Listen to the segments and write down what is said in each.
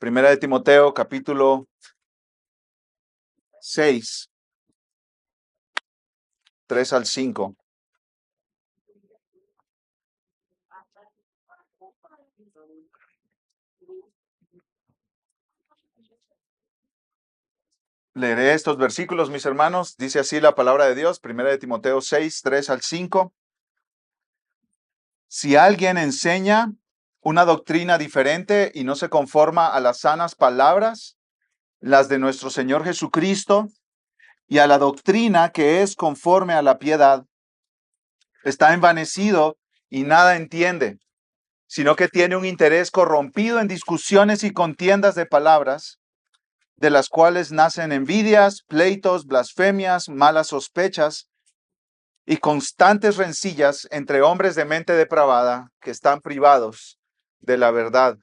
Primera de Timoteo, capítulo 6, 3 al 5. Leeré estos versículos, mis hermanos. Dice así la palabra de Dios, Primera de Timoteo 6, 3 al 5. Si alguien enseña una doctrina diferente y no se conforma a las sanas palabras, las de nuestro Señor Jesucristo, y a la doctrina que es conforme a la piedad, está envanecido y nada entiende, sino que tiene un interés corrompido en discusiones y contiendas de palabras, de las cuales nacen envidias, pleitos, blasfemias, malas sospechas y constantes rencillas entre hombres de mente depravada que están privados de la verdad,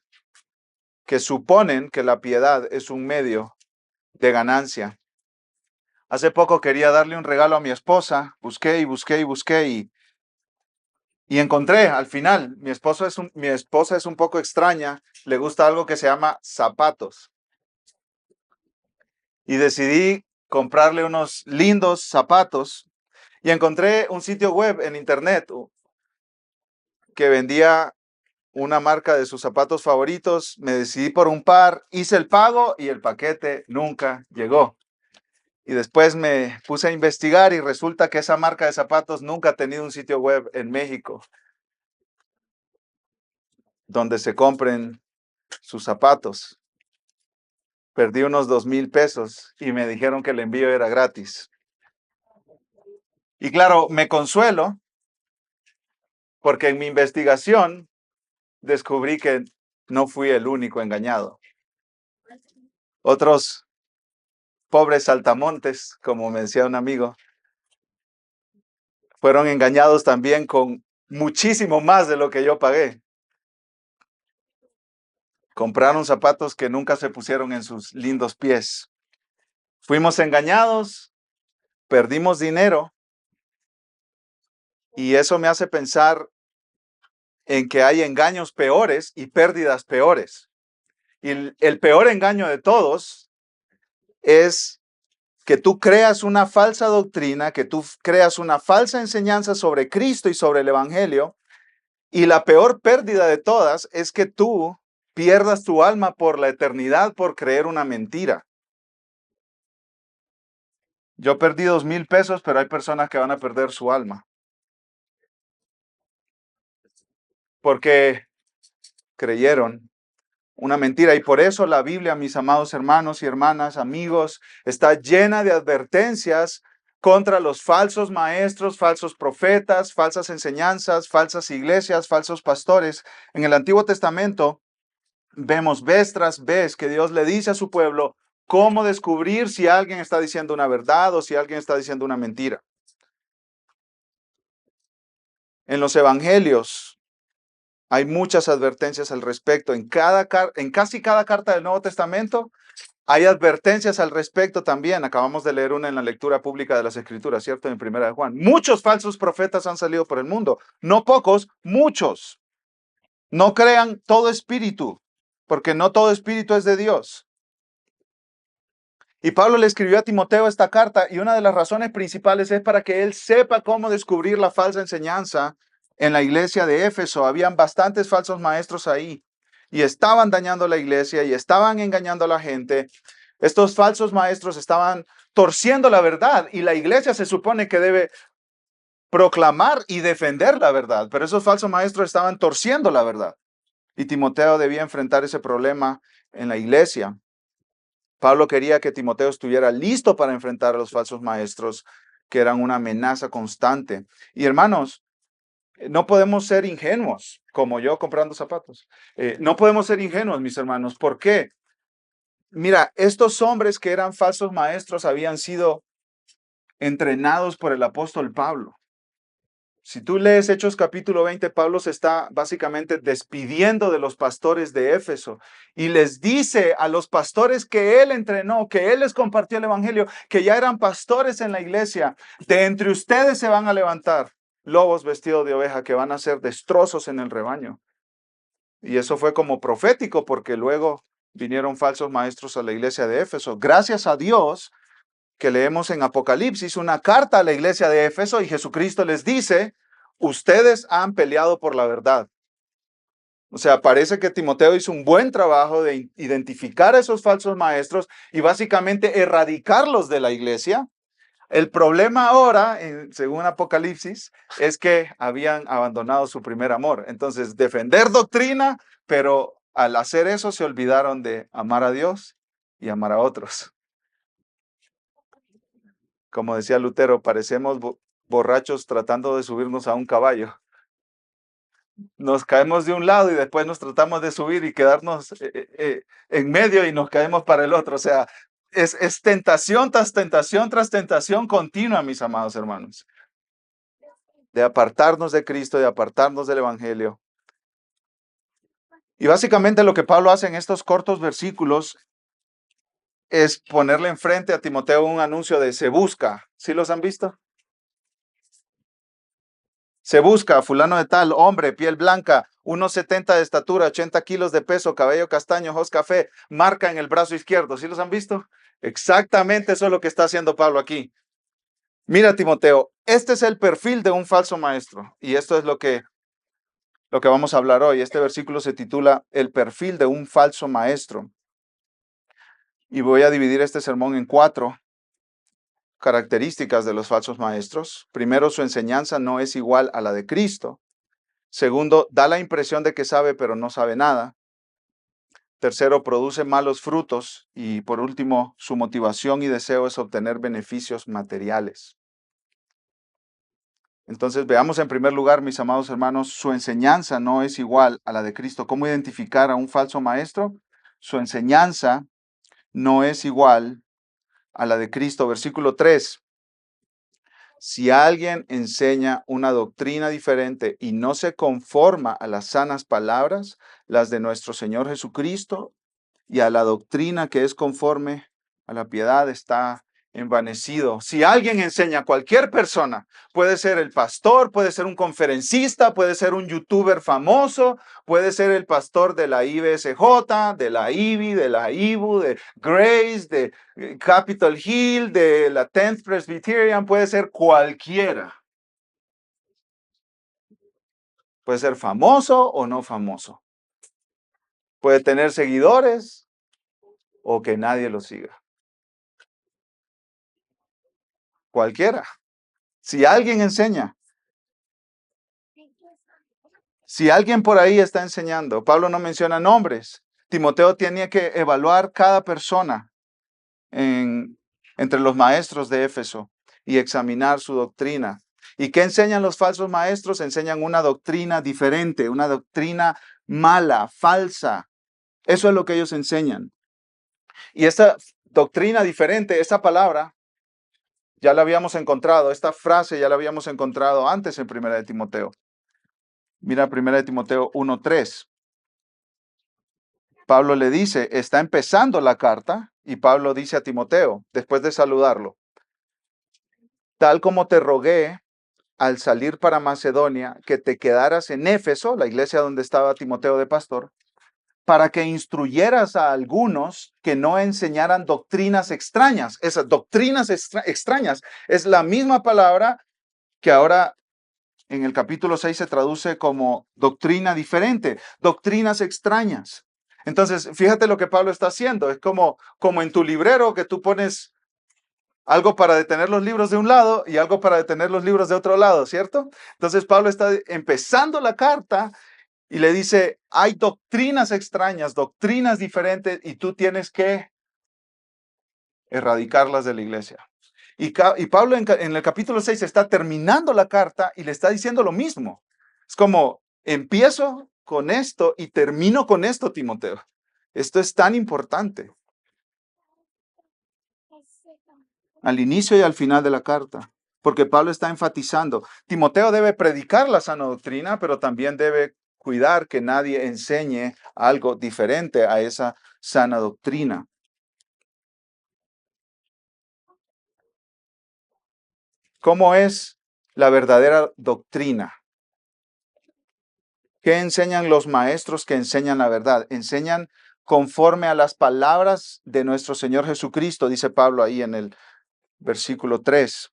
que suponen que la piedad es un medio de ganancia. Hace poco quería darle un regalo a mi esposa, busqué y encontré al final. Mi esposa es un poco extraña, le gusta algo que se llama zapatos. Y decidí comprarle unos lindos zapatos y encontré un sitio web en internet que vendía una marca de sus zapatos favoritos. Me decidí por un par, hice el pago y el paquete nunca llegó. Y después me puse a investigar y resulta que esa marca de zapatos nunca ha tenido un sitio web en México donde se compren sus zapatos. Perdí unos 2,000 pesos y me dijeron que el envío era gratis. Y claro, me consuelo porque en mi investigación descubrí que no fui el único engañado. Otros pobres saltamontes, como me decía un amigo, fueron engañados también con muchísimo más de lo que yo pagué. Compraron zapatos que nunca se pusieron en sus lindos pies. Fuimos engañados, perdimos dinero y eso me hace pensar en que hay engaños peores y pérdidas peores. Y el peor engaño de todos es que tú creas una falsa doctrina, que tú creas una falsa enseñanza sobre Cristo y sobre el Evangelio. Y la peor pérdida de todas es que tú pierdas tu alma por la eternidad por creer una mentira. Yo perdí 2,000 pesos, pero hay personas que van a perder su alma. Porque creyeron una mentira. Y por eso la Biblia, mis amados hermanos y hermanas, amigos, está llena de advertencias contra los falsos maestros, falsos profetas, falsas enseñanzas, falsas iglesias, falsos pastores. En el Antiguo Testamento vemos vez tras vez que Dios le dice a su pueblo cómo descubrir si alguien está diciendo una verdad o si alguien está diciendo una mentira. En los evangelios hay muchas advertencias al respecto. En casi cada carta del Nuevo Testamento hay advertencias al respecto también. Acabamos de leer una en la lectura pública de las Escrituras, ¿cierto? En Primera de Juan. Muchos falsos profetas han salido por el mundo. No pocos, muchos. No crean todo espíritu, porque no todo espíritu es de Dios. Y Pablo le escribió a Timoteo esta carta y una de las razones principales es para que él sepa cómo descubrir la falsa enseñanza en la iglesia de Éfeso. Habían bastantes falsos maestros ahí y estaban dañando la iglesia y estaban engañando a la gente. Estos falsos maestros estaban torciendo la verdad y la iglesia se supone que debe proclamar y defender la verdad, pero esos falsos maestros estaban torciendo la verdad y Timoteo debía enfrentar ese problema en la iglesia. Pablo quería que Timoteo estuviera listo para enfrentar a los falsos maestros que eran una amenaza constante. Y hermanos, no podemos ser ingenuos, como yo comprando zapatos. No podemos ser ingenuos, mis hermanos. ¿Por qué? Mira, estos hombres que eran falsos maestros habían sido entrenados por el apóstol Pablo. Si tú lees Hechos capítulo 20, Pablo se está básicamente despidiendo de los pastores de Éfeso y les dice a los pastores que él entrenó, que él les compartió el evangelio, que ya eran pastores en la iglesia, de entre ustedes se van a levantar lobos vestidos de oveja que van a hacer destrozos en el rebaño. Y eso fue como profético porque luego vinieron falsos maestros a la iglesia de Éfeso. Gracias a Dios que leemos en Apocalipsis una carta a la iglesia de Éfeso y Jesucristo les dice, ustedes han peleado por la verdad. O sea, parece que Timoteo hizo un buen trabajo de identificar a esos falsos maestros y básicamente erradicarlos de la iglesia. El problema ahora, según Apocalipsis, es que habían abandonado su primer amor. Entonces, defender doctrina, pero al hacer eso se olvidaron de amar a Dios y amar a otros. Como decía Lutero, parecemos borrachos tratando de subirnos a un caballo. Nos caemos de un lado y después nos tratamos de subir y quedarnos en medio y nos caemos para el otro. O sea, es tentación tras tentación tras tentación continua, mis amados hermanos, de apartarnos de Cristo, de apartarnos del Evangelio. Y básicamente lo que Pablo hace en estos cortos versículos es ponerle enfrente a Timoteo un anuncio de se busca. ¿Sí los han visto? Se busca fulano de tal, hombre, piel blanca, 1,70 de estatura, 80 kilos de peso, cabello castaño, ojos café, marca en el brazo izquierdo. ¿Sí los han visto? Exactamente eso es lo que está haciendo Pablo aquí. Mira, Timoteo, este es el perfil de un falso maestro. Y esto es lo que vamos a hablar hoy. Este versículo se titula El perfil de un falso maestro. Y voy a dividir este sermón en 4 características de los falsos maestros. Primero, su enseñanza no es igual a la de Cristo. Segundo, da la impresión de que sabe, pero no sabe nada. Tercero, produce malos frutos. Y por último, su motivación y deseo es obtener beneficios materiales. Entonces, veamos en primer lugar, mis amados hermanos, su enseñanza no es igual a la de Cristo. ¿Cómo identificar a un falso maestro? Su enseñanza no es igual a la de Cristo. Versículo 3. Si alguien enseña una doctrina diferente y no se conforma a las sanas palabras, las de nuestro Señor Jesucristo, y a la doctrina que es conforme a la piedad, está envanecido. Si alguien enseña, cualquier persona, puede ser el pastor, puede ser un conferencista, puede ser un youtuber famoso, puede ser el pastor de la IBSJ, de la IBI, de la IBU, de Grace, de Capitol Hill, de la 10th Presbyterian, puede ser cualquiera. Puede ser famoso o no famoso. Puede tener seguidores o que nadie lo siga. Cualquiera. Si alguien enseña, si alguien por ahí está enseñando, Pablo no menciona nombres. Timoteo tenía que evaluar cada persona entre los maestros de Éfeso y examinar su doctrina. ¿Y qué enseñan los falsos maestros? Enseñan una doctrina diferente, una doctrina mala, falsa. Eso es lo que ellos enseñan. Y esta doctrina diferente, esta palabra, ya la habíamos encontrado, esta frase ya la habíamos encontrado antes en 1 de Timoteo. Mira 1 de Timoteo 1:3. Pablo le dice, está empezando la carta, y Pablo dice a Timoteo, después de saludarlo, tal como te rogué al salir para Macedonia, que te quedaras en Éfeso, la iglesia donde estaba Timoteo de pastor, para que instruyeras a algunos que no enseñaran doctrinas extrañas. Esas doctrinas extrañas es la misma palabra que ahora en el capítulo 6 se traduce como doctrina diferente, doctrinas extrañas. Entonces, fíjate lo que Pablo está haciendo. Es como en tu librero que tú pones algo para detener los libros de un lado y algo para detener los libros de otro lado, ¿cierto? Entonces, Pablo está empezando la carta y le dice, hay doctrinas extrañas, doctrinas diferentes, y tú tienes que erradicarlas de la iglesia. Y Pablo en el capítulo 6 está terminando la carta y le está diciendo lo mismo. Es como, empiezo con esto y termino con esto, Timoteo. Esto es tan importante. Al inicio y al final de la carta. Porque Pablo está enfatizando, Timoteo debe predicar la sana doctrina, pero también debe cuidar que nadie enseñe algo diferente a esa sana doctrina. ¿Cómo es la verdadera doctrina? ¿Qué enseñan los maestros que enseñan la verdad? Enseñan conforme a las palabras de nuestro Señor Jesucristo, dice Pablo ahí en el versículo 3.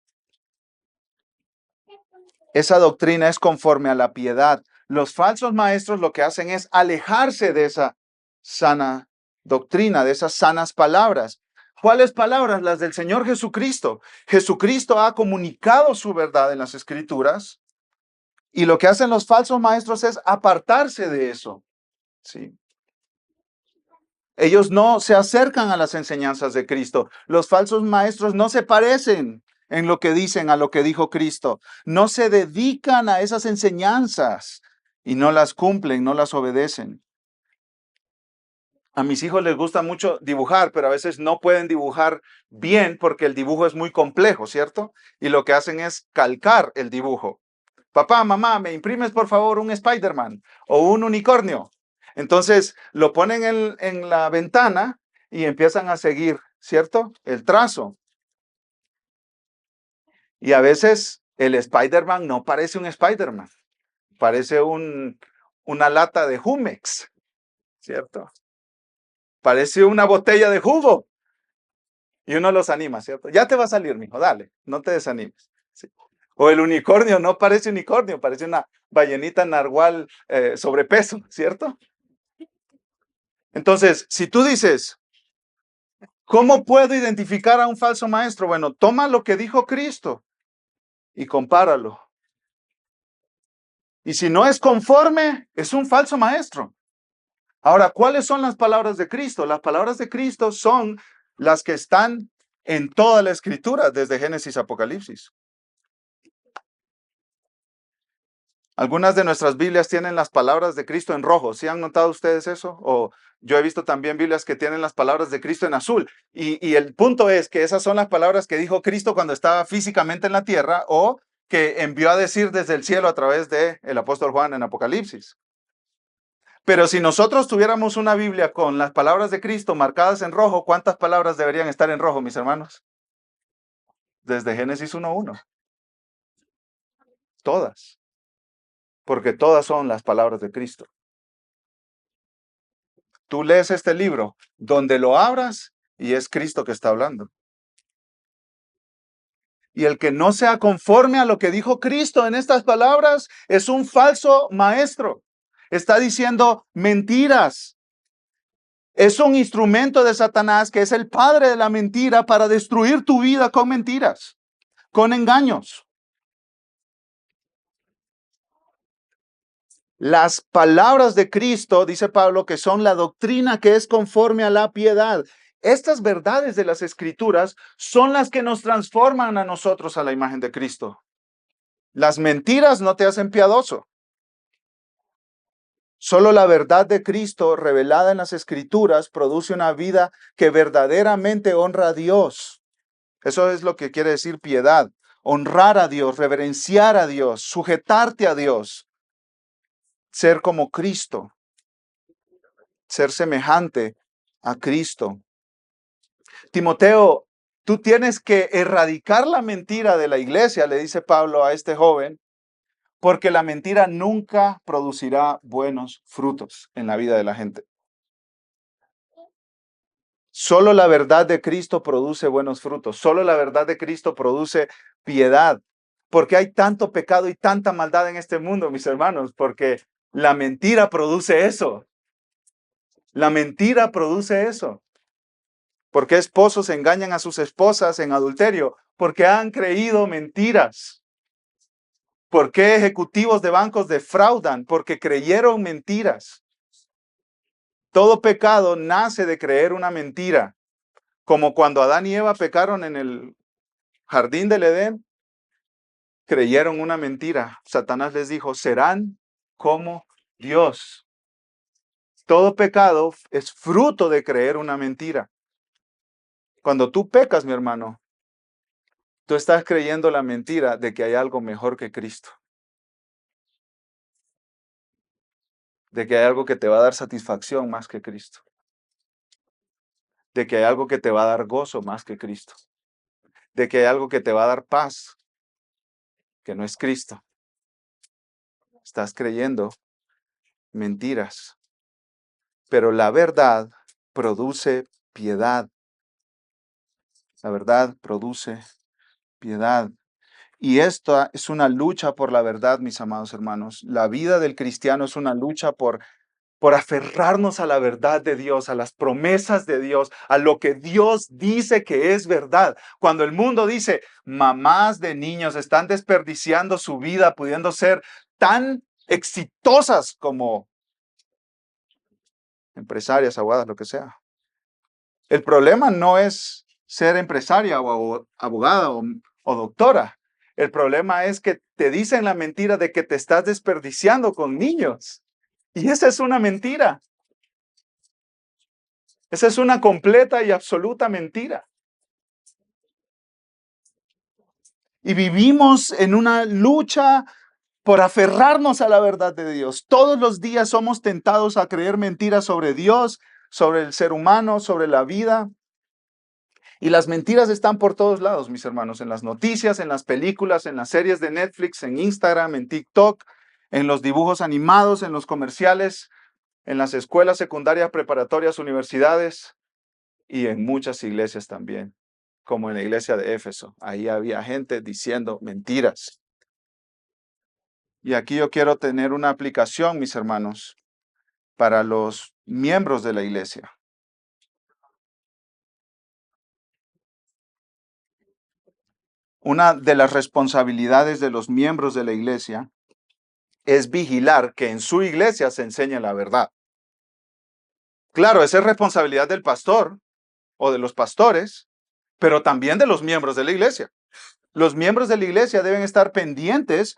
Esa doctrina es conforme a la piedad. Los falsos maestros lo que hacen es alejarse de esa sana doctrina, de esas sanas palabras. ¿Cuáles palabras? Las del Señor Jesucristo. Jesucristo ha comunicado su verdad en las Escrituras y lo que hacen los falsos maestros es apartarse de eso. ¿Sí? Ellos no se acercan a las enseñanzas de Cristo. Los falsos maestros no se parecen en lo que dicen a lo que dijo Cristo. No se dedican a esas enseñanzas y no las cumplen, no las obedecen. A mis hijos les gusta mucho dibujar, pero a veces no pueden dibujar bien porque el dibujo es muy complejo, ¿cierto? Y lo que hacen es calcar el dibujo. Papá, mamá, ¿me imprimes por favor un Spider-Man o un unicornio? Entonces lo ponen en la ventana y empiezan a seguir, ¿cierto? El trazo. Y a veces el Spider-Man no parece un Spider-Man, parece una lata de Jumex, ¿cierto? Parece una botella de jugo. Y uno los anima, ¿cierto? Ya te va a salir, mijo, dale, no te desanimes. ¿Sí? O el unicornio, no parece unicornio, parece una ballenita narwhal sobrepeso, ¿cierto? Entonces, si tú dices, ¿cómo puedo identificar a un falso maestro? Bueno, toma lo que dijo Cristo y compáralo. Y si no es conforme, es un falso maestro. Ahora, ¿cuáles son las palabras de Cristo? Las palabras de Cristo son las que están en toda la Escritura, desde Génesis a Apocalipsis. Algunas de nuestras Biblias tienen las palabras de Cristo en rojo. ¿Sí han notado ustedes eso? O yo he visto también Biblias que tienen las palabras de Cristo en azul. Y el punto es que esas son las palabras que dijo Cristo cuando estaba físicamente en la tierra o que envió a decir desde el cielo a través del apóstol Juan en Apocalipsis. Pero si nosotros tuviéramos una Biblia con las palabras de Cristo marcadas en rojo, ¿cuántas palabras deberían estar en rojo, mis hermanos? Desde Génesis 1:1. Todas. Porque todas son las palabras de Cristo. Tú lees este libro, donde lo abras y es Cristo que está hablando. Y el que no sea conforme a lo que dijo Cristo en estas palabras es un falso maestro. Está diciendo mentiras. Es un instrumento de Satanás que es el padre de la mentira para destruir tu vida con mentiras, con engaños. Las palabras de Cristo, dice Pablo, que son la doctrina que es conforme a la piedad. Estas verdades de las Escrituras son las que nos transforman a nosotros a la imagen de Cristo. Las mentiras no te hacen piadoso. Solo la verdad de Cristo revelada en las Escrituras produce una vida que verdaderamente honra a Dios. Eso es lo que quiere decir piedad. Honrar a Dios, reverenciar a Dios, sujetarte a Dios, ser como Cristo, ser semejante a Cristo. Timoteo, tú tienes que erradicar la mentira de la iglesia, le dice Pablo a este joven, porque la mentira nunca producirá buenos frutos en la vida de la gente. Solo la verdad de Cristo produce buenos frutos. Solo la verdad de Cristo produce piedad. Porque hay tanto pecado y tanta maldad en este mundo, mis hermanos, porque la mentira produce eso. La mentira produce eso. ¿Por qué esposos engañan a sus esposas en adulterio? Porque han creído mentiras. ¿Por qué ejecutivos de bancos defraudan? Porque creyeron mentiras. Todo pecado nace de creer una mentira. Como cuando Adán y Eva pecaron en el jardín del Edén, creyeron una mentira. Satanás les dijo, serán como Dios. Todo pecado es fruto de creer una mentira. Cuando tú pecas, mi hermano, tú estás creyendo la mentira de que hay algo mejor que Cristo. De que hay algo que te va a dar satisfacción más que Cristo. De que hay algo que te va a dar gozo más que Cristo. De que hay algo que te va a dar paz que no es Cristo. Estás creyendo mentiras. Pero la verdad produce piedad. La verdad produce piedad. Y esta es una lucha por la verdad, mis amados hermanos. La vida del cristiano es una lucha por aferrarnos a la verdad de Dios, a las promesas de Dios, a lo que Dios dice que es verdad. Cuando el mundo dice, mamás de niños están desperdiciando su vida pudiendo ser tan exitosas como empresarias, abogadas, lo que sea. El problema no es ser empresaria o abogada o doctora. El problema es que te dicen la mentira de que te estás desperdiciando con niños. Y esa es una mentira. Esa es una completa y absoluta mentira. Y vivimos en una lucha por aferrarnos a la verdad de Dios. Todos los días somos tentados a creer mentiras sobre Dios, sobre el ser humano, sobre la vida. Y las mentiras están por todos lados, mis hermanos, en las noticias, en las películas, en las series de Netflix, en Instagram, en TikTok, en los dibujos animados, en los comerciales, en las escuelas secundarias, preparatorias, universidades y en muchas iglesias también, como en la iglesia de Éfeso. Ahí había gente diciendo mentiras. Y aquí yo quiero tener una aplicación, mis hermanos, para los miembros de la iglesia. Una de las responsabilidades de los miembros de la iglesia es vigilar que en su iglesia se enseñe la verdad. Claro, esa es responsabilidad del pastor o de los pastores, pero también de los miembros de la iglesia. Los miembros de la iglesia deben estar pendientes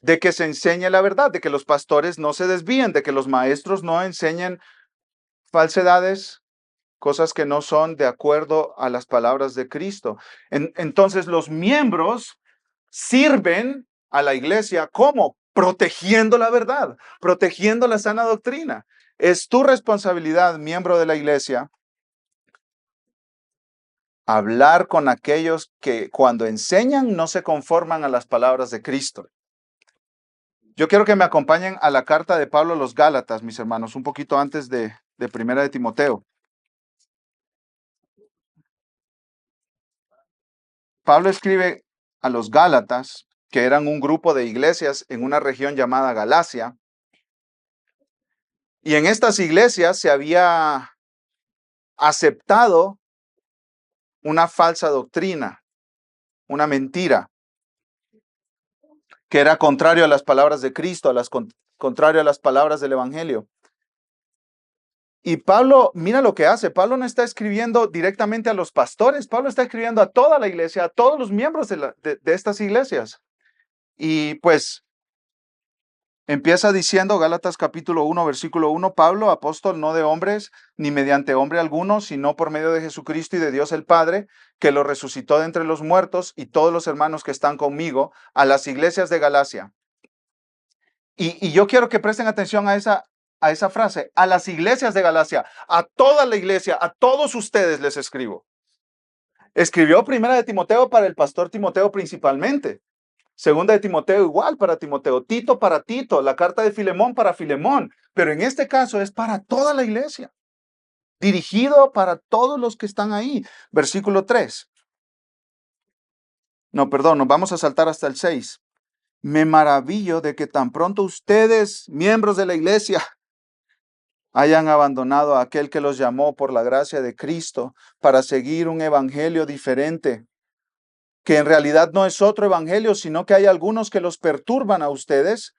de que se enseñe la verdad, de que los pastores no se desvíen, de que los maestros no enseñen falsedades, cosas que no son de acuerdo a las palabras de Cristo. Entonces los miembros sirven a la iglesia como protegiendo la verdad, protegiendo la sana doctrina. Es tu responsabilidad, miembro de la iglesia, hablar con aquellos que cuando enseñan no se conforman a las palabras de Cristo. Yo quiero que me acompañen a la carta de Pablo a los Gálatas, mis hermanos, un poquito antes de Primera de Timoteo. Pablo escribe a los Gálatas, que eran un grupo de iglesias en una región llamada Galacia, y en estas iglesias se había aceptado una falsa doctrina, una mentira, que era contrario a las palabras de Cristo, contrario a las palabras del Evangelio. Y Pablo, mira lo que hace. Pablo no está escribiendo directamente a los pastores. Pablo está escribiendo a toda la iglesia, a todos los miembros de estas iglesias. Y pues empieza diciendo Gálatas capítulo 1, versículo 1, Pablo, apóstol no de hombres, ni mediante hombre alguno, sino por medio de Jesucristo y de Dios el Padre, que lo resucitó de entre los muertos, y todos los hermanos que están conmigo, a las iglesias de Galacia. Y yo quiero que presten atención a esa frase, a las iglesias de Galacia, a toda la iglesia, a todos ustedes les escribo. Escribió Primera de Timoteo para el pastor Timoteo principalmente. Segunda de Timoteo igual para Timoteo. Tito para Tito. La carta de Filemón para Filemón. Pero en este caso es para toda la iglesia. Dirigido para todos los que están ahí. Versículo 3. No, perdón, nos vamos a saltar hasta el 6. Me maravillo de que tan pronto ustedes, miembros de la iglesia, hayan abandonado a aquel que los llamó por la gracia de Cristo para seguir un evangelio diferente, que en realidad no es otro evangelio, sino que hay algunos que los perturban a ustedes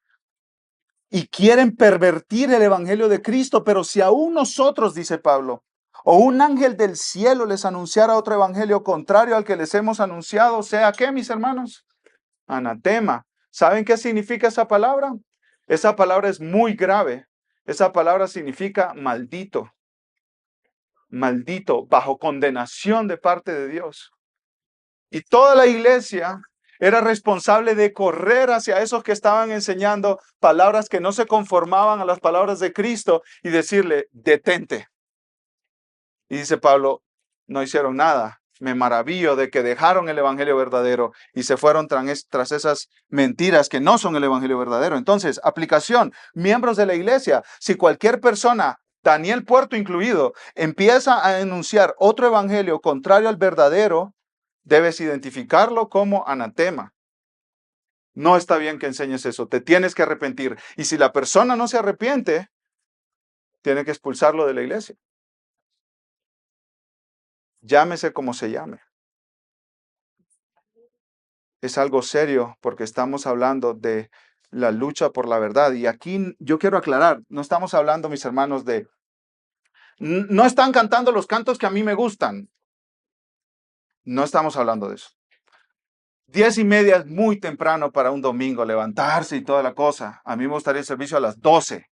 y quieren pervertir el evangelio de Cristo. Pero si aún nosotros, dice Pablo, o un ángel del cielo les anunciara otro evangelio contrario al que les hemos anunciado, ¿sea qué, mis hermanos? Anatema. ¿Saben qué significa esa palabra? Esa palabra es muy grave. Esa palabra significa maldito. Maldito, bajo condenación de parte de Dios. Y toda la iglesia era responsable de correr hacia esos que estaban enseñando palabras que no se conformaban a las palabras de Cristo y decirle, detente. Y dice Pablo, no hicieron nada. Me maravillo de que dejaron el evangelio verdadero y se fueron tras esas mentiras que no son el evangelio verdadero. Entonces, aplicación, miembros de la iglesia, si cualquier persona Daniel Puerto incluido, empieza a enunciar otro evangelio contrario al verdadero, debes identificarlo como anatema. No está bien que enseñes eso, te tienes que arrepentir. Y si la persona no se arrepiente, tiene que expulsarlo de la iglesia. Llámese como se llame. Es algo serio porque estamos hablando de la lucha por la verdad. Y aquí yo quiero aclarar, no estamos hablando, mis hermanos, no están cantando los cantos que a mí me gustan. No estamos hablando de eso. 10:30 es muy temprano para un domingo, levantarse y toda la cosa. A mí me gustaría el servicio a las 12.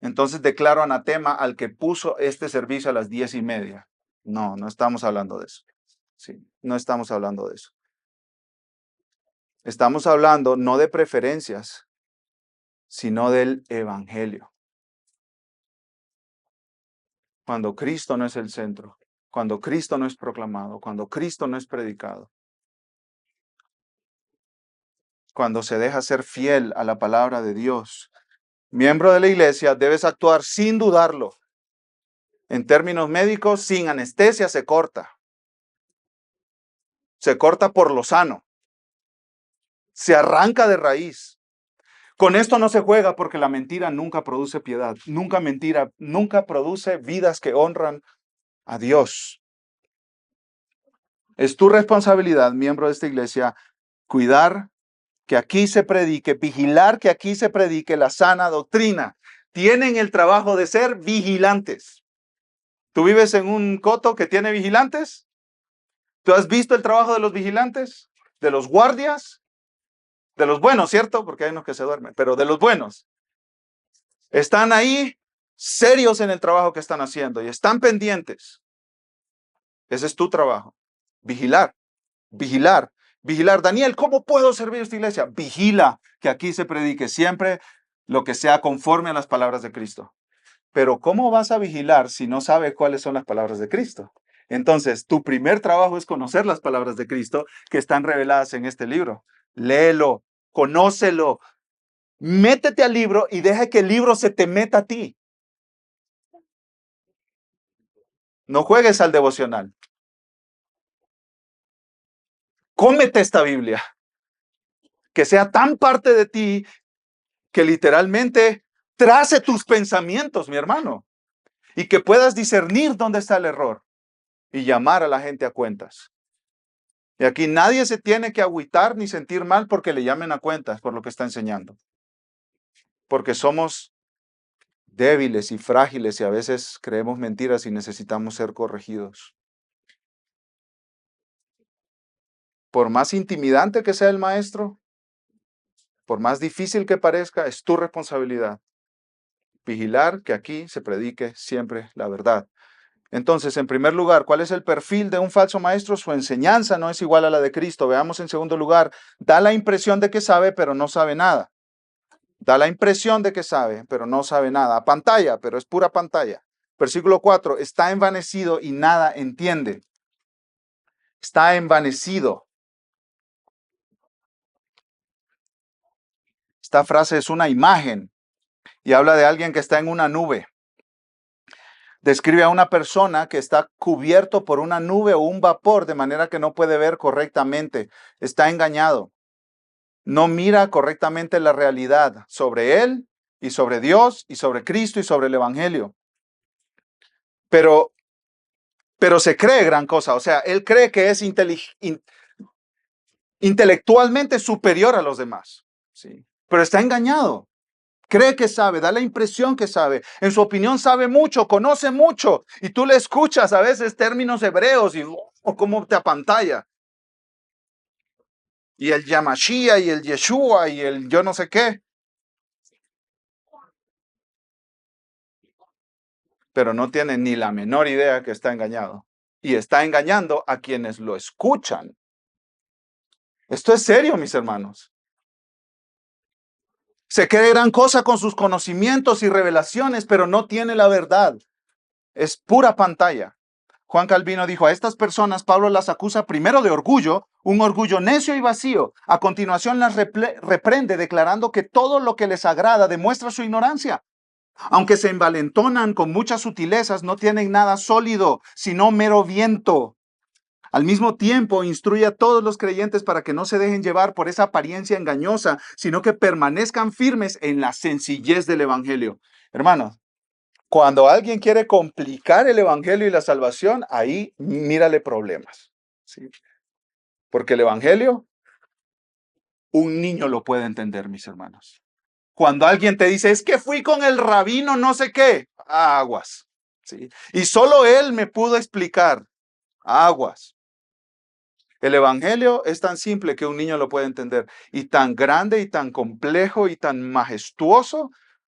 Entonces declaro anatema al que puso este servicio a las 10:30. No, no estamos hablando de eso. Sí, no estamos hablando de eso. Estamos hablando no de preferencias, sino del evangelio. Cuando Cristo no es el centro, cuando Cristo no es proclamado, cuando Cristo no es predicado, cuando se deja ser fiel a la palabra de Dios, miembro de la iglesia, debes actuar sin dudarlo. En términos médicos, sin anestesia se corta. Se corta por lo sano. Se arranca de raíz. Con esto no se juega porque la mentira nunca produce piedad. Nunca produce vidas que honran a Dios. Es tu responsabilidad, miembro de esta iglesia, cuidar que aquí se predique, vigilar que aquí se predique la sana doctrina. Tienen el trabajo de ser vigilantes. ¿Tú vives en un coto que tiene vigilantes? ¿Tú has visto el trabajo de los vigilantes? ¿De los guardias? De los buenos, ¿cierto? Porque hay unos que se duermen, pero de los buenos. Están ahí serios en el trabajo que están haciendo y están pendientes. Ese es tu trabajo. Vigilar, vigilar, vigilar. Daniel, ¿cómo puedo servir a esta iglesia? Vigila que aquí se predique siempre lo que sea conforme a las palabras de Cristo. Pero ¿cómo vas a vigilar si no sabes cuáles son las palabras de Cristo? Entonces, tu primer trabajo es conocer las palabras de Cristo que están reveladas en este libro. Léelo, conócelo, métete al libro y deja que el libro se te meta a ti. No juegues al devocional. Cómete esta Biblia. Que sea tan parte de ti que literalmente trace tus pensamientos, mi hermano. Y que puedas discernir dónde está el error y llamar a la gente a cuentas. Y aquí nadie se tiene que agüitar ni sentir mal porque le llamen a cuentas por lo que está enseñando. Porque somos débiles y frágiles y a veces creemos mentiras y necesitamos ser corregidos. Por más intimidante que sea el maestro, por más difícil que parezca, es tu responsabilidad vigilar que aquí se predique siempre la verdad. Entonces, en primer lugar, ¿cuál es el perfil de un falso maestro? Su enseñanza no es igual a la de Cristo. Veamos en segundo lugar, da la impresión de que sabe, pero no sabe nada. Da la impresión de que sabe, pero no sabe nada. Pantalla, pero es pura pantalla. Versículo 4, está envanecido y nada entiende. Está envanecido. Esta frase es una imagen y habla de alguien que está en una nube. Describe a una persona que está cubierto por una nube o un vapor de manera que no puede ver correctamente. Está engañado. No mira correctamente la realidad sobre él y sobre Dios y sobre Cristo y sobre el Evangelio. Pero se cree gran cosa. O sea, él cree que es intelectualmente superior a los demás. ¿Sí? Pero está engañado. Cree que sabe, da la impresión que sabe. En su opinión sabe mucho, conoce mucho. Y tú le escuchas a veces términos hebreos y cómo te apantalla. Y el Yamashia y el Yeshua y el yo no sé qué. Pero no tiene ni la menor idea que está engañado. Y está engañando a quienes lo escuchan. Esto es serio, mis hermanos. Se cree gran cosa con sus conocimientos y revelaciones, pero no tiene la verdad. Es pura pantalla. Juan Calvino dijo, a estas personas Pablo las acusa primero de orgullo, un orgullo necio y vacío. A continuación las reprende declarando que todo lo que les agrada demuestra su ignorancia. Aunque se envalentonan con muchas sutilezas, no tienen nada sólido, sino mero viento. Al mismo tiempo, instruye a todos los creyentes para que no se dejen llevar por esa apariencia engañosa, sino que permanezcan firmes en la sencillez del Evangelio. Hermanos, cuando alguien quiere complicar el Evangelio y la salvación, ahí mírale problemas. ¿Sí? Porque el Evangelio, un niño lo puede entender, mis hermanos. Cuando alguien te dice, es que fui con el rabino no sé qué, aguas. ¿Sí? Y solo él me pudo explicar, aguas. El Evangelio es tan simple que un niño lo puede entender, y tan grande y tan complejo y tan majestuoso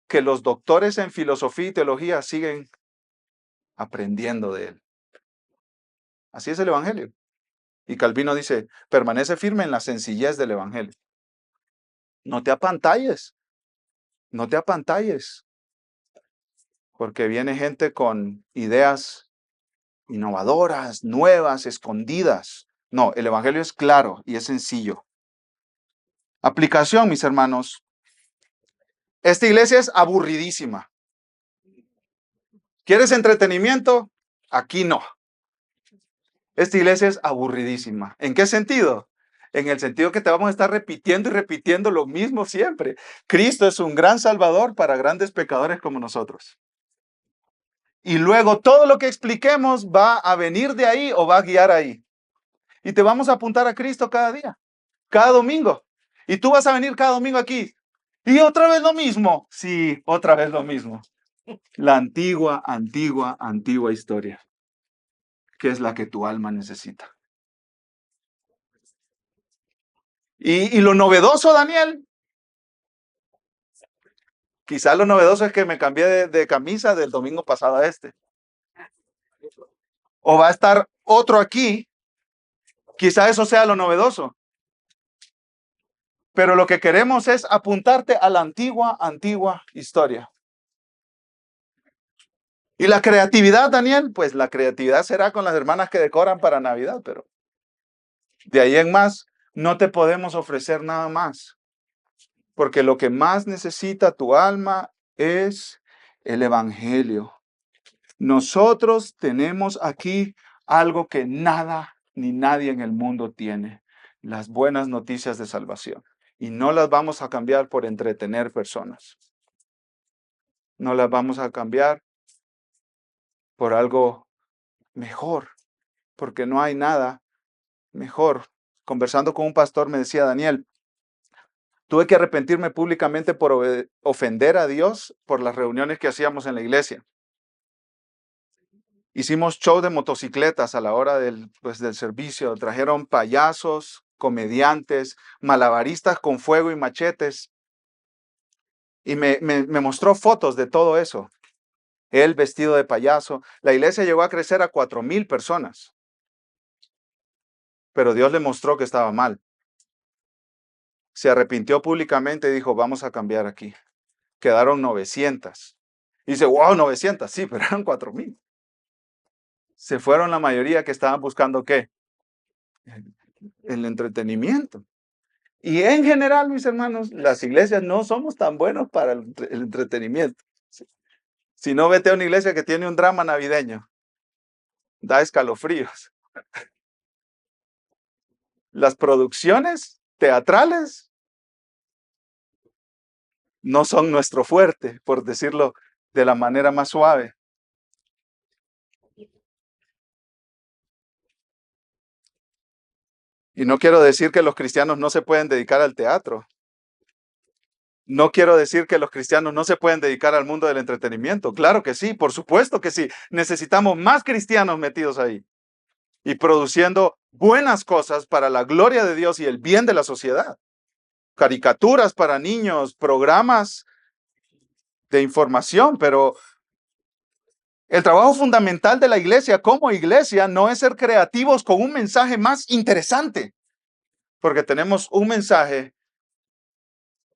que los doctores en filosofía y teología siguen aprendiendo de él. Así es el Evangelio. Y Calvino dice, permanece firme en la sencillez del Evangelio. No te apantalles, no te apantalles, porque viene gente con ideas innovadoras, nuevas, escondidas. No, el Evangelio es claro y es sencillo. Aplicación, mis hermanos. Esta iglesia es aburridísima. ¿Quieres entretenimiento? Aquí no. Esta iglesia es aburridísima. ¿En qué sentido? En el sentido que te vamos a estar repitiendo y repitiendo lo mismo siempre. Cristo es un gran salvador para grandes pecadores como nosotros. Y luego todo lo que expliquemos va a venir de ahí o va a guiar ahí. Y te vamos a apuntar a Cristo cada día, cada domingo. Y tú vas a venir cada domingo aquí. Y otra vez lo mismo. Sí, otra vez lo mismo. La antigua, antigua, antigua historia, que es la que tu alma necesita. Y lo novedoso, Daniel, quizá lo novedoso es que me cambié de camisa del domingo pasado a este. O va a estar otro aquí, quizá eso sea lo novedoso. Pero lo que queremos es apuntarte a la antigua, antigua historia. Y la creatividad, Daniel, pues la creatividad será con las hermanas que decoran para Navidad, pero de ahí en más no te podemos ofrecer nada más. Porque lo que más necesita tu alma es el Evangelio. Nosotros tenemos aquí algo que nada ni nadie en el mundo tiene, las buenas noticias de salvación. Y no las vamos a cambiar por entretener personas. No las vamos a cambiar por algo mejor, porque no hay nada mejor. Conversando con un pastor me decía, Daniel, tuve que arrepentirme públicamente por ofender a Dios por las reuniones que hacíamos en la iglesia. Hicimos show de motocicletas a la hora del servicio. Trajeron payasos, comediantes, malabaristas con fuego y machetes. Y me mostró fotos de todo eso. Él vestido de payaso. La iglesia llegó a crecer a 4,000 personas. Pero Dios le mostró que estaba mal. Se arrepintió públicamente y dijo, vamos a cambiar aquí. Quedaron 900. Y dice, wow, 900. Sí, pero eran 4,000. Se fueron la mayoría que estaban buscando ¿qué? El entretenimiento. Y en general, mis hermanos, las iglesias no somos tan buenos para el entretenimiento. Si no, vete a una iglesia que tiene un drama navideño. Da escalofríos. Las producciones teatrales no son nuestro fuerte, por decirlo de la manera más suave. Y no quiero decir que los cristianos no se pueden dedicar al teatro. No quiero decir que los cristianos no se pueden dedicar al mundo del entretenimiento. Claro que sí, por supuesto que sí. Necesitamos más cristianos metidos ahí y produciendo buenas cosas para la gloria de Dios y el bien de la sociedad. Caricaturas para niños, programas de información, pero el trabajo fundamental de la iglesia como iglesia no es ser creativos con un mensaje más interesante, porque tenemos un mensaje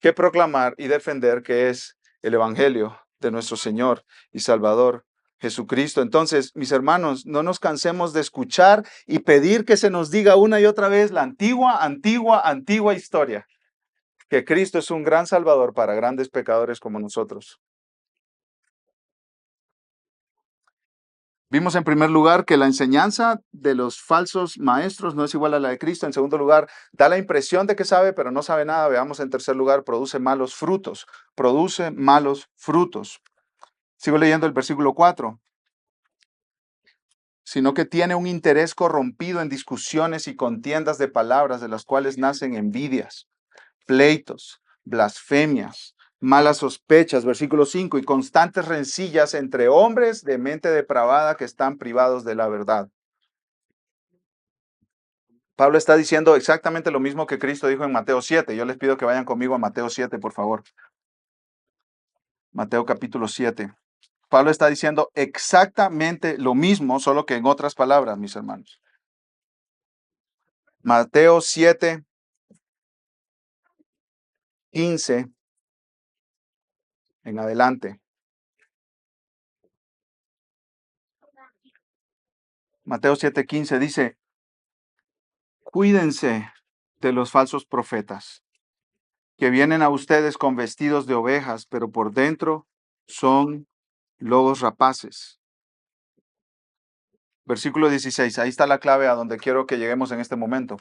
que proclamar y defender, que es el Evangelio de nuestro Señor y Salvador Jesucristo. Entonces, mis hermanos, no nos cansemos de escuchar y pedir que se nos diga una y otra vez la antigua, antigua, antigua historia, que Cristo es un gran Salvador para grandes pecadores como nosotros. Vimos en primer lugar que la enseñanza de los falsos maestros no es igual a la de Cristo. En segundo lugar, da la impresión de que sabe, pero no sabe nada. Veamos en tercer lugar, produce malos frutos. Produce malos frutos. Sigo leyendo el versículo 4. Sino que tiene un interés corrompido en discusiones y contiendas de palabras, de las cuales nacen envidias, pleitos, blasfemias, malas sospechas, versículo 5, y constantes rencillas entre hombres de mente depravada que están privados de la verdad. Pablo está diciendo exactamente lo mismo que Cristo dijo en Mateo 7. Yo les pido que vayan conmigo a Mateo 7, por favor. Mateo capítulo 7. Pablo está diciendo exactamente lo mismo, solo que en otras palabras, mis hermanos. Mateo 7, 15 en adelante. Mateo 7:15 dice, cuídense de los falsos profetas, que vienen a ustedes con vestidos de ovejas, pero por dentro son lobos rapaces. Versículo 16, ahí está la clave a donde quiero que lleguemos en este momento.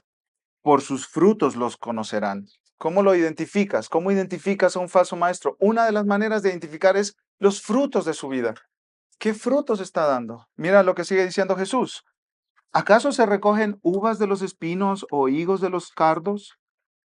Por sus frutos los conocerán. ¿Cómo lo identificas? ¿Cómo identificas a un falso maestro? Una de las maneras de identificar es los frutos de su vida. ¿Qué frutos está dando? Mira lo que sigue diciendo Jesús. ¿Acaso se recogen uvas de los espinos o higos de los cardos?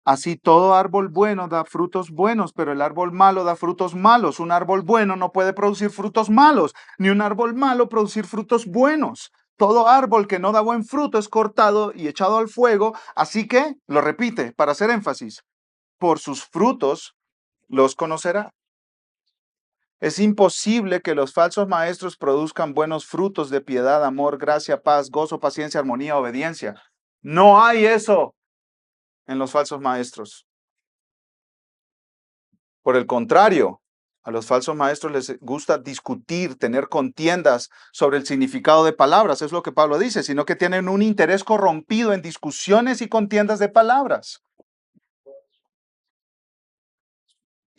Así todo árbol bueno da frutos buenos, pero el árbol malo da frutos malos. Un árbol bueno no puede producir frutos malos, ni un árbol malo producir frutos buenos. Todo árbol que no da buen fruto es cortado y echado al fuego. Así que, lo repite para hacer énfasis, por sus frutos los conocerá. Es imposible que los falsos maestros produzcan buenos frutos de piedad, amor, gracia, paz, gozo, paciencia, armonía, obediencia. No hay eso en los falsos maestros. Por el contrario, a los falsos maestros les gusta discutir, tener contiendas sobre el significado de palabras, es lo que Pablo dice, sino que tienen un interés corrompido en discusiones y contiendas de palabras.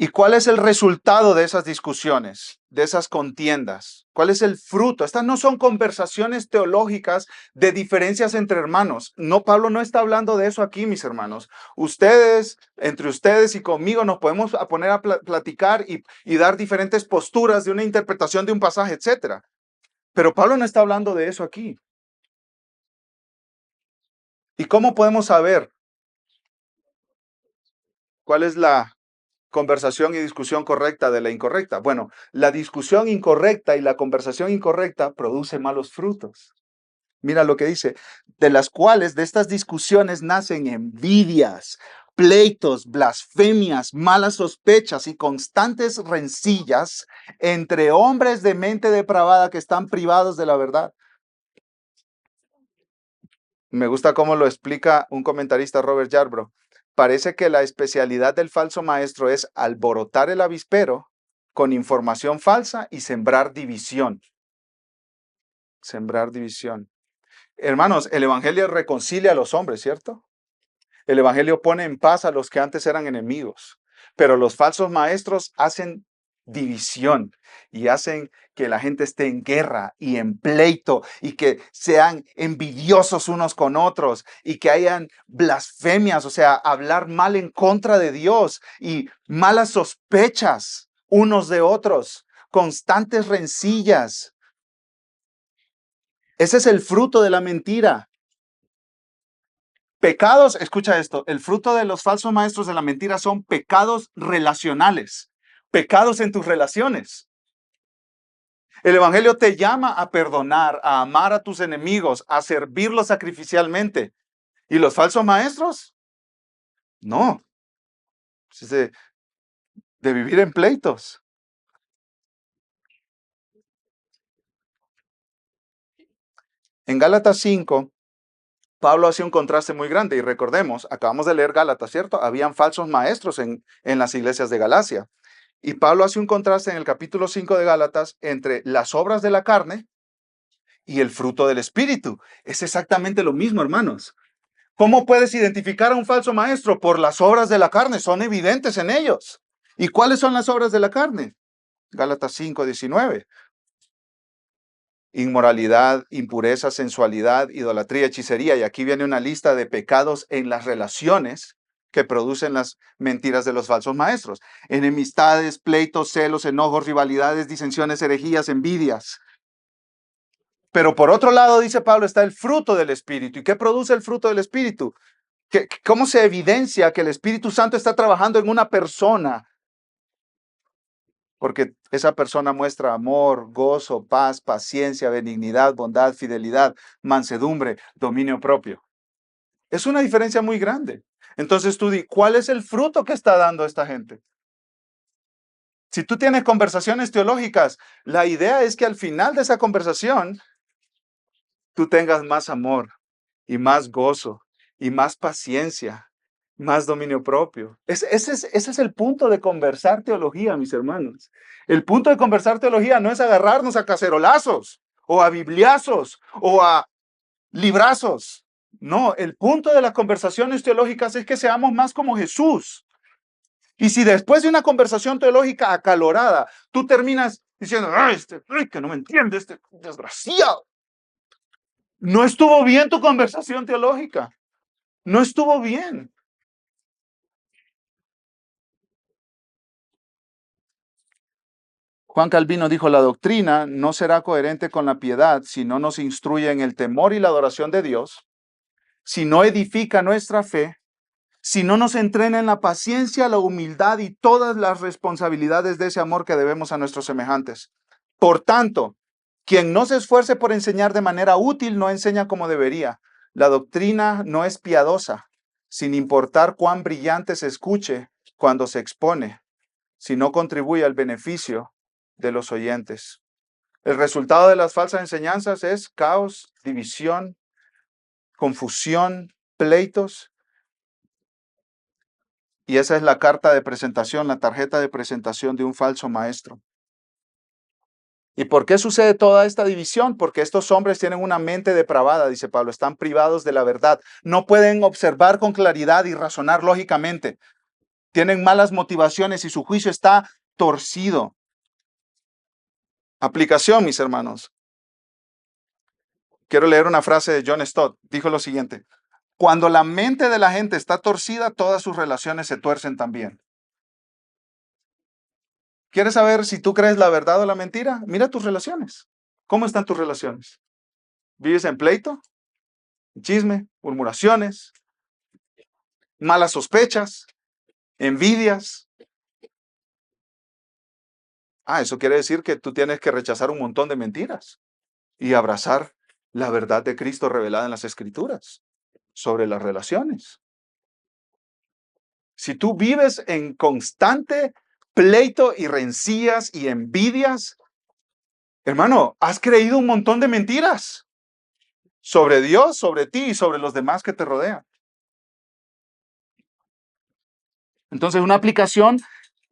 ¿Y cuál es el resultado de esas discusiones, de esas contiendas? ¿Cuál es el fruto? Estas no son conversaciones teológicas de diferencias entre hermanos. No, Pablo no está hablando de eso aquí, mis hermanos. Ustedes, entre ustedes y conmigo, nos podemos poner a platicar y dar diferentes posturas de una interpretación de un pasaje, etc. Pero Pablo no está hablando de eso aquí. ¿Y cómo podemos saber cuál es la conversación y discusión correcta de la incorrecta? Bueno, la discusión incorrecta y la conversación incorrecta produce malos frutos. Mira lo que dice, de las cuales de estas discusiones nacen envidias, pleitos, blasfemias, malas sospechas y constantes rencillas entre hombres de mente depravada que están privados de la verdad. Me gusta cómo lo explica un comentarista, Robert Yarbrough. Parece que la especialidad del falso maestro es alborotar el avispero con información falsa y sembrar división. Sembrar división. Hermanos, el evangelio reconcilia a los hombres, ¿cierto? El evangelio pone en paz a los que antes eran enemigos, pero los falsos maestros hacen división y hacen que la gente esté en guerra y en pleito y que sean envidiosos unos con otros y que hayan blasfemias, o sea, hablar mal en contra de Dios y malas sospechas unos de otros, constantes rencillas. Ese es el fruto de la mentira. Pecados, escucha esto, el fruto de los falsos maestros de la mentira son pecados relacionales, pecados en tus relaciones. El Evangelio te llama a perdonar, a amar a tus enemigos, a servirlos sacrificialmente. ¿Y los falsos maestros? No, es de vivir en pleitos. En Gálatas 5, Pablo hace un contraste muy grande y recordemos, acabamos de leer Gálatas, ¿cierto? Habían falsos maestros en las iglesias de Galacia. Y Pablo hace un contraste en el capítulo 5 de Gálatas entre las obras de la carne y el fruto del Espíritu. Es exactamente lo mismo, hermanos. ¿Cómo puedes identificar a un falso maestro? Por las obras de la carne, son evidentes en ellos. ¿Y cuáles son las obras de la carne? Gálatas 5:19. inmoralidad, impureza, sensualidad, idolatría, hechicería. Y aquí viene una lista de pecados en las relaciones que producen las mentiras de los falsos maestros. Enemistades, pleitos, celos, enojos, rivalidades, disensiones, herejías, envidias. Pero por otro lado, dice Pablo, está el fruto del Espíritu. ¿Y qué produce el fruto del Espíritu? ¿Cómo se evidencia que el Espíritu Santo está trabajando en una persona? Porque esa persona muestra amor, gozo, paz, paciencia, benignidad, bondad, fidelidad, mansedumbre, dominio propio. Es una diferencia muy grande. Entonces tú di, ¿cuál es el fruto que está dando esta gente? Si tú tienes conversaciones teológicas, la idea es que al final de esa conversación tú tengas más amor y más gozo y más paciencia, más dominio propio. Ese es el punto de conversar teología, mis hermanos. El punto de conversar teología no es agarrarnos a cacerolazos o a bibliazos o a librazos. No, el punto de las conversaciones teológicas es que seamos más como Jesús. Y si después de una conversación teológica acalorada, tú terminas diciendo, ay, que no me entiende, este desgraciado. No estuvo bien tu conversación teológica. No estuvo bien. Juan Calvino dijo, la doctrina no será coherente con la piedad si no nos instruye en el temor y la adoración de Dios, si no edifica nuestra fe, si no nos entrena en la paciencia, la humildad y todas las responsabilidades de ese amor que debemos a nuestros semejantes. Por tanto, quien no se esfuerce por enseñar de manera útil no enseña como debería. La doctrina no es piadosa, sin importar cuán brillante se escuche cuando se expone, si no contribuye al beneficio de los oyentes. El resultado de las falsas enseñanzas es caos, división, confusión, pleitos. Y esa es la carta de presentación, la tarjeta de presentación de un falso maestro. ¿Y por qué sucede toda esta división? Porque estos hombres tienen una mente depravada, dice Pablo, están privados de la verdad. No pueden observar con claridad y razonar lógicamente. Tienen malas motivaciones y su juicio está torcido. Aplicación, mis hermanos. Quiero leer una frase de John Stott. Dijo lo siguiente: cuando la mente de la gente está torcida, todas sus relaciones se tuercen también. ¿Quieres saber si tú crees la verdad o la mentira? Mira tus relaciones. ¿Cómo están tus relaciones? ¿Vives en pleito, chisme, murmuraciones, malas sospechas, envidias? Eso quiere decir que tú tienes que rechazar un montón de mentiras y abrazar la verdad de Cristo revelada en las Escrituras sobre las relaciones. Si tú vives en constante pleito y rencillas y envidias, hermano, has creído un montón de mentiras sobre Dios, sobre ti y sobre los demás que te rodean. Entonces, una aplicación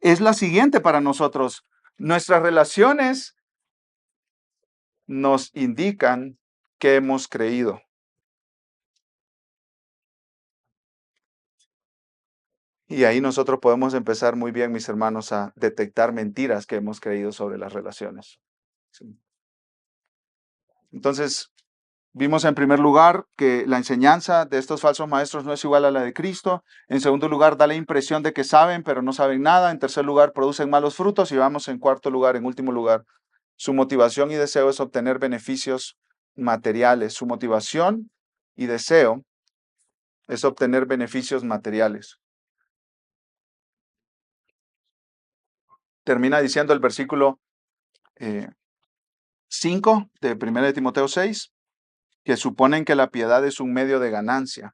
es la siguiente para nosotros. Nuestras relaciones nos indican que hemos creído. Y ahí nosotros podemos empezar muy bien, mis hermanos, a detectar mentiras que hemos creído sobre las relaciones. Sí. Entonces, vimos en primer lugar que la enseñanza de estos falsos maestros no es igual a la de Cristo. En segundo lugar, da la impresión de que saben, pero no saben nada. En tercer lugar, producen malos frutos. Y vamos en cuarto lugar, en último lugar, su motivación y deseo es obtener beneficios materiales. Su motivación y deseo es obtener beneficios materiales. Termina diciendo el versículo 5 de 1 de Timoteo 6, que suponen que la piedad es un medio de ganancia.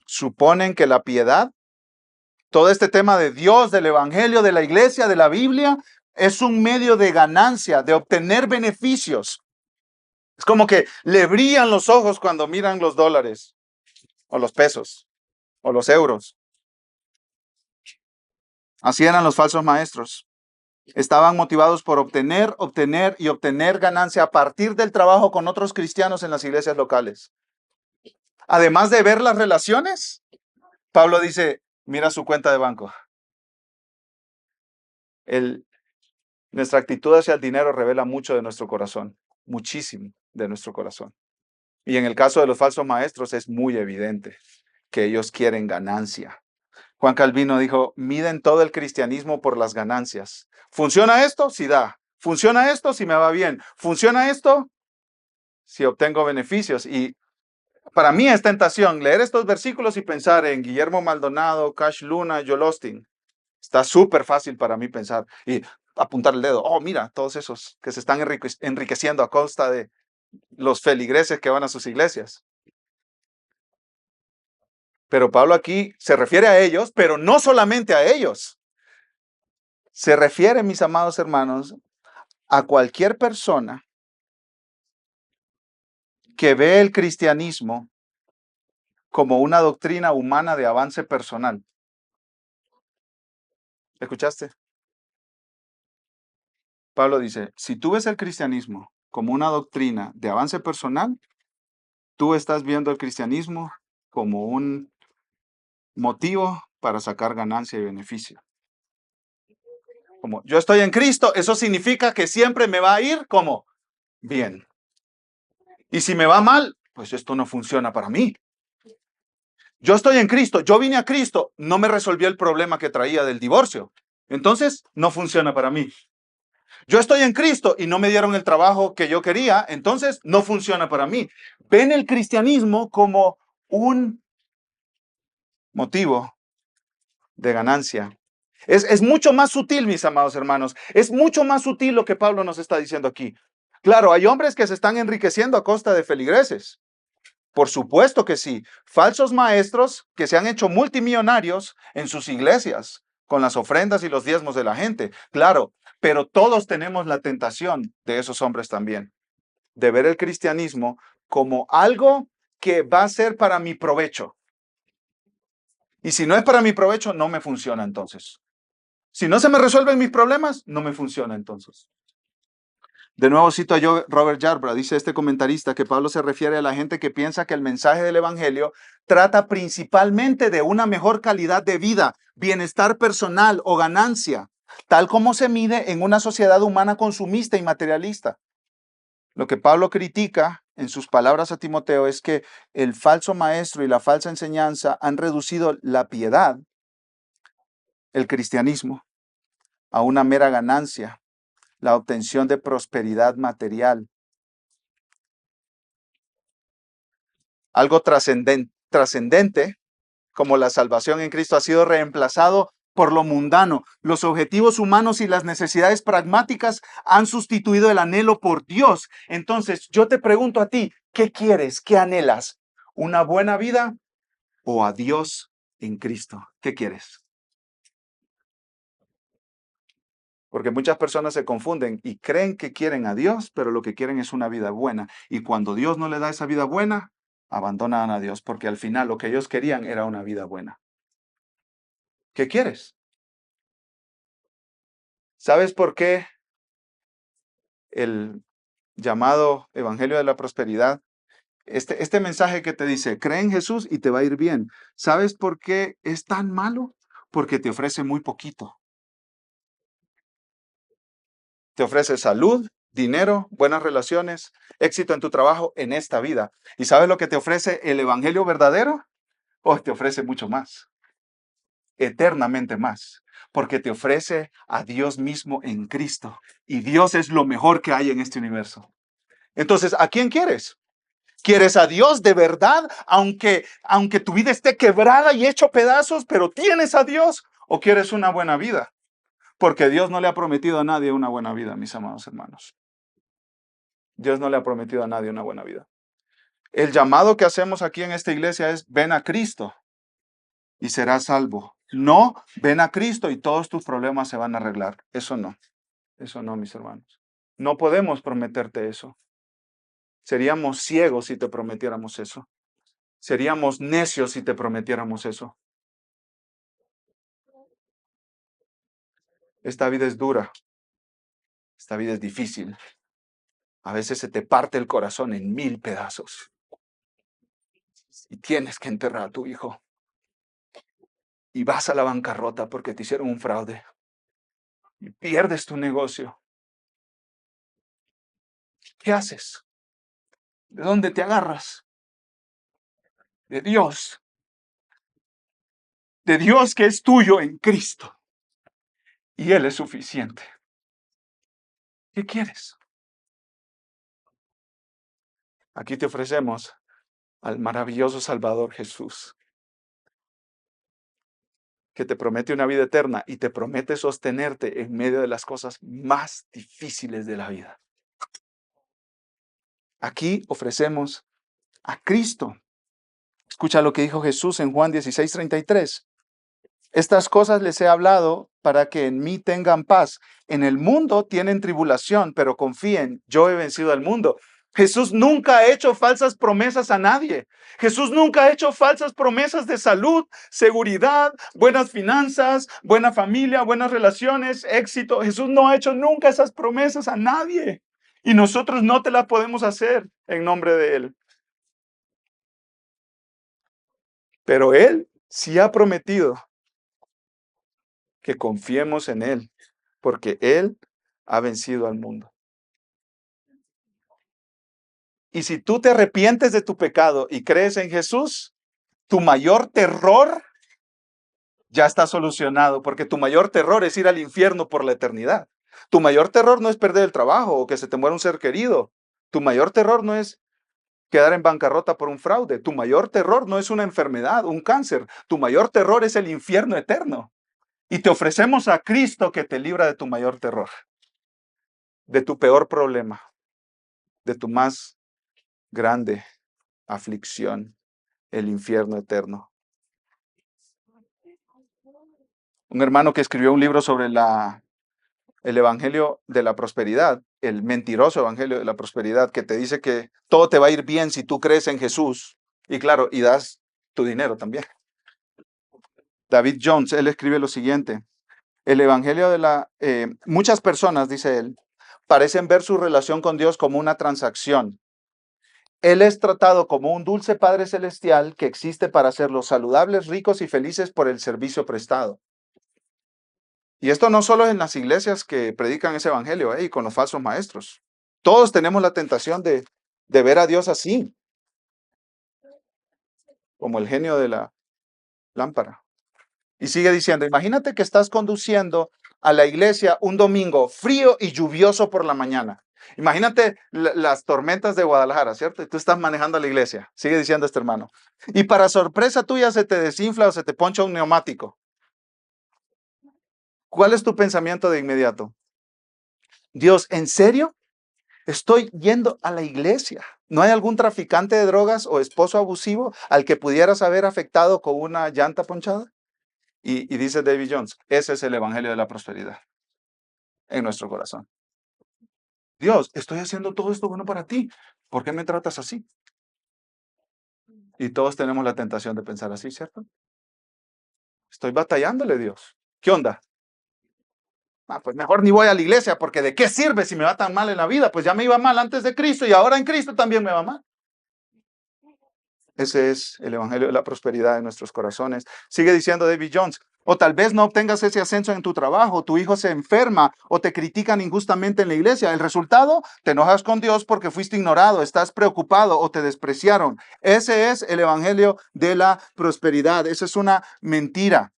Suponen que la piedad, todo este tema de Dios, del Evangelio, de la iglesia, de la Biblia, es un medio de ganancia, de obtener beneficios. Es como que le brillan los ojos cuando miran los dólares, o los pesos, o los euros. Así eran los falsos maestros. Estaban motivados por obtener y obtener ganancia a partir del trabajo con otros cristianos en las iglesias locales. Además de ver las relaciones, Pablo dice, mira su cuenta de banco. Nuestra actitud hacia el dinero revela mucho de nuestro corazón, muchísimo de nuestro corazón. Y en el caso de los falsos maestros es muy evidente que ellos quieren ganancia. Juan Calvino dijo, miden todo el cristianismo por las ganancias. ¿Funciona esto? Si da. ¿Funciona esto? Si me va bien. ¿Funciona esto? Si obtengo beneficios. Y para mí es tentación leer estos versículos y pensar en Guillermo Maldonado, Cash Luna, Joel Osteen. Está súper fácil para mí pensar y apuntar el dedo. Oh, mira, todos esos que se están enriqueciendo a costa de los feligreses que van a sus iglesias. Pero Pablo aquí se refiere a ellos, pero no solamente a ellos. Se refiere, mis amados hermanos, a cualquier persona que ve el cristianismo como una doctrina humana de avance personal. ¿Escuchaste? Pablo dice, si tú ves el cristianismo como una doctrina de avance personal, tú estás viendo el cristianismo como un motivo para sacar ganancia y beneficio. Como yo estoy en Cristo, eso significa que siempre me va a ir como bien. Y si me va mal, pues esto no funciona para mí. Yo estoy en Cristo, yo vine a Cristo, no me resolvió el problema que traía del divorcio. Entonces, no funciona para mí. Yo estoy en Cristo y no me dieron el trabajo que yo quería, entonces no funciona para mí. Ven el cristianismo como un motivo de ganancia. Es mucho más sutil, mis amados hermanos. Es mucho más sutil lo que Pablo nos está diciendo aquí. Claro, hay hombres que se están enriqueciendo a costa de feligreses. Por supuesto que sí. Falsos maestros que se han hecho multimillonarios en sus iglesias con las ofrendas y los diezmos de la gente. Claro, pero todos tenemos la tentación de esos hombres también, de ver el cristianismo como algo que va a ser para mi provecho. Y si no es para mi provecho, no me funciona entonces. Si no se me resuelven mis problemas, no me funciona entonces. De nuevo cito a Robert Yarbrough, dice este comentarista que Pablo se refiere a la gente que piensa que el mensaje del Evangelio trata principalmente de una mejor calidad de vida, bienestar personal o ganancia, tal como se mide en una sociedad humana consumista y materialista. Lo que Pablo critica en sus palabras a Timoteo es que el falso maestro y la falsa enseñanza han reducido la piedad, el cristianismo, a una mera ganancia, la obtención de prosperidad material. Algo trascendente como la salvación en Cristo ha sido reemplazado por lo mundano. Los objetivos humanos y las necesidades pragmáticas han sustituido el anhelo por Dios. Entonces, yo te pregunto a ti, ¿qué quieres? ¿Qué anhelas? ¿Una buena vida o a Dios en Cristo? ¿Qué quieres? Porque muchas personas se confunden y creen que quieren a Dios, pero lo que quieren es una vida buena. Y cuando Dios no le da esa vida buena, abandonan a Dios, porque al final lo que ellos querían era una vida buena. ¿Qué quieres? ¿Sabes por qué el llamado Evangelio de la Prosperidad, este mensaje que te dice, cree en Jesús y te va a ir bien? ¿Sabes por qué es tan malo? Porque te ofrece muy poquito. Te ofrece salud, dinero, buenas relaciones, éxito en tu trabajo en esta vida. ¿Y sabes lo que te ofrece el Evangelio verdadero? Oh, te ofrece mucho más, eternamente más, porque te ofrece a Dios mismo en Cristo. Y Dios es lo mejor que hay en este universo. Entonces, ¿a quién quieres? ¿Quieres a Dios de verdad, aunque tu vida esté quebrada y hecho pedazos, pero tienes a Dios? ¿O quieres una buena vida? Porque Dios no le ha prometido a nadie una buena vida, mis amados hermanos. Dios no le ha prometido a nadie una buena vida. El llamado que hacemos aquí en esta iglesia es ven a Cristo y serás salvo. No, ven a Cristo y todos tus problemas se van a arreglar. Eso no, mis hermanos. No podemos prometerte eso. Seríamos ciegos si te prometiéramos eso. Seríamos necios si te prometiéramos eso. Esta vida es dura. Esta vida es difícil. A veces se te parte el corazón en 1000 pedazos. Y tienes que enterrar a tu hijo. Y vas a la bancarrota porque te hicieron un fraude. y pierdes tu negocio. ¿Qué haces? ¿De dónde te agarras? De Dios. De Dios que es tuyo en Cristo. Y Él es suficiente. ¿Qué quieres? Aquí te ofrecemos al maravilloso Salvador Jesús, que te promete una vida eterna y te promete sostenerte en medio de las cosas más difíciles de la vida. Aquí ofrecemos a Cristo. Escucha lo que dijo Jesús en Juan 16:33. Estas cosas les he hablado para que en mí tengan paz. En el mundo tienen tribulación, pero confíen, yo he vencido al mundo. Jesús nunca ha hecho falsas promesas a nadie. Jesús nunca ha hecho falsas promesas de salud, seguridad, buenas finanzas, buena familia, buenas relaciones, éxito. Jesús no ha hecho nunca esas promesas a nadie. Y nosotros no te las podemos hacer en nombre de Él. Pero Él sí ha prometido que confiemos en Él, porque Él ha vencido al mundo. Y si tú te arrepientes de tu pecado y crees en Jesús, tu mayor terror ya está solucionado, porque tu mayor terror es ir al infierno por la eternidad. Tu mayor terror no es perder el trabajo o que se te muera un ser querido. Tu mayor terror no es quedar en bancarrota por un fraude. Tu mayor terror no es una enfermedad, un cáncer. Tu mayor terror es el infierno eterno. Y te ofrecemos a Cristo que te libra de tu mayor terror, de tu peor problema, de tu más grande aflicción, el infierno eterno. Un hermano que escribió un libro sobre el Evangelio de la Prosperidad, el mentiroso Evangelio de la Prosperidad, que te dice que todo te va a ir bien si tú crees en Jesús. Y claro, y das tu dinero también. David Jones, él escribe lo siguiente. El Evangelio de muchas personas, dice él, parecen ver su relación con Dios como una transacción. Él es tratado como un dulce Padre Celestial que existe para hacerlos saludables, ricos y felices por el servicio prestado. Y esto no solo es en las iglesias que predican ese evangelio, y con los falsos maestros. Todos tenemos la tentación de ver a Dios así, como el genio de la lámpara. Y sigue diciendo, imagínate que estás conduciendo a la iglesia un domingo frío y lluvioso por la mañana. Imagínate las tormentas de Guadalajara, ¿cierto? Y tú estás manejando a la iglesia. Sigue diciendo este hermano. Y para sorpresa tuya se te desinfla o se te poncha un neumático. ¿Cuál es tu pensamiento de inmediato? Dios, ¿en serio? Estoy yendo a la iglesia. ¿No hay algún traficante de drogas o esposo abusivo al que pudieras haber afectado con una llanta ponchada? Y dice David Jones, ese es el evangelio de la prosperidad en nuestro corazón. Dios, estoy haciendo todo esto bueno para ti. ¿Por qué me tratas así? Y todos tenemos la tentación de pensar así, ¿cierto? Estoy batallándole, Dios. ¿Qué onda? Pues mejor ni voy a la iglesia, porque ¿de qué sirve si me va tan mal en la vida? Pues ya me iba mal antes de Cristo y ahora en Cristo también me va mal. Ese es el evangelio de la prosperidad en nuestros corazones. Sigue diciendo David Jones. O tal vez no obtengas ese ascenso en tu trabajo, tu hijo se enferma o te critican injustamente en la iglesia. El resultado, te enojas con Dios porque fuiste ignorado, estás preocupado o te despreciaron. Ese es el evangelio de la prosperidad. Esa es una mentira.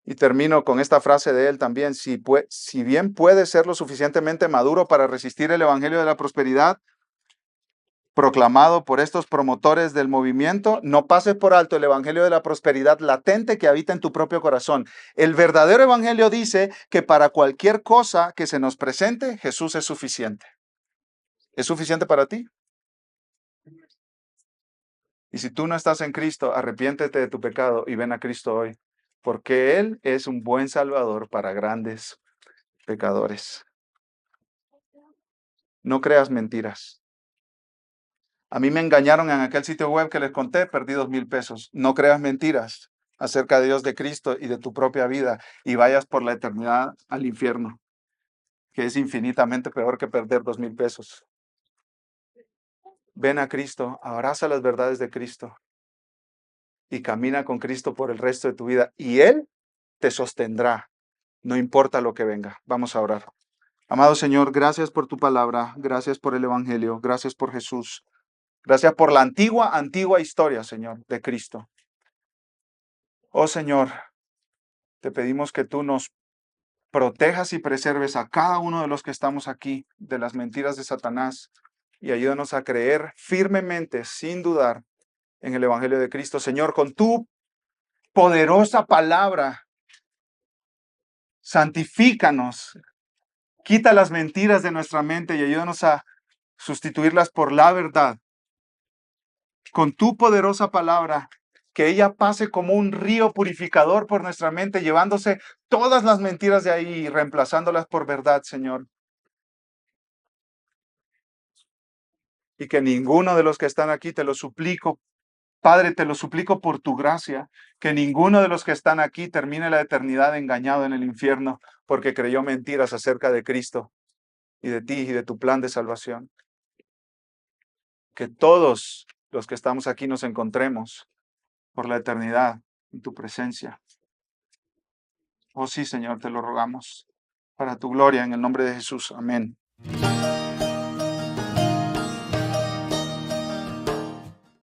Y termino con esta frase de él también. Si bien puedes ser lo suficientemente maduro para resistir el evangelio de la prosperidad, proclamado por estos promotores del movimiento, no pases por alto el evangelio de la prosperidad latente que habita en tu propio corazón. El verdadero evangelio dice que para cualquier cosa que se nos presente, Jesús es suficiente. ¿Es suficiente para ti? Y si tú no estás en Cristo, arrepiéntete de tu pecado y ven a Cristo hoy, porque Él es un buen Salvador para grandes pecadores. No creas mentiras. A mí me engañaron en aquel sitio web que les conté, perdí 2,000 pesos. No creas mentiras acerca de Dios, de Cristo y de tu propia vida y vayas por la eternidad al infierno, que es infinitamente peor que perder 2,000 pesos. Ven a Cristo, abraza las verdades de Cristo y camina con Cristo por el resto de tu vida. Y Él te sostendrá, no importa lo que venga. Vamos a orar. Amado Señor, gracias por tu palabra, gracias por el Evangelio, gracias por Jesús, gracias por la antigua historia, Señor, de Cristo. Oh Señor, te pedimos que tú nos protejas y preserves a cada uno de los que estamos aquí de las mentiras de Satanás y ayúdanos a creer firmemente, sin dudar, en el Evangelio de Cristo. Señor, con tu poderosa palabra, santifícanos, quita las mentiras de nuestra mente y ayúdanos a sustituirlas por la verdad. Con tu poderosa palabra, que ella pase como un río purificador por nuestra mente, llevándose todas las mentiras de ahí y reemplazándolas por verdad, Señor. Y que ninguno de los que están aquí, te lo suplico, Padre, te lo suplico por tu gracia, que ninguno de los que están aquí termine la eternidad engañado en el infierno porque creyó mentiras acerca de Cristo y de ti y de tu plan de salvación. Que todos los que estamos aquí nos encontremos por la eternidad en tu presencia. Oh sí, Señor, te lo rogamos. Para tu gloria, en el nombre de Jesús. Amén.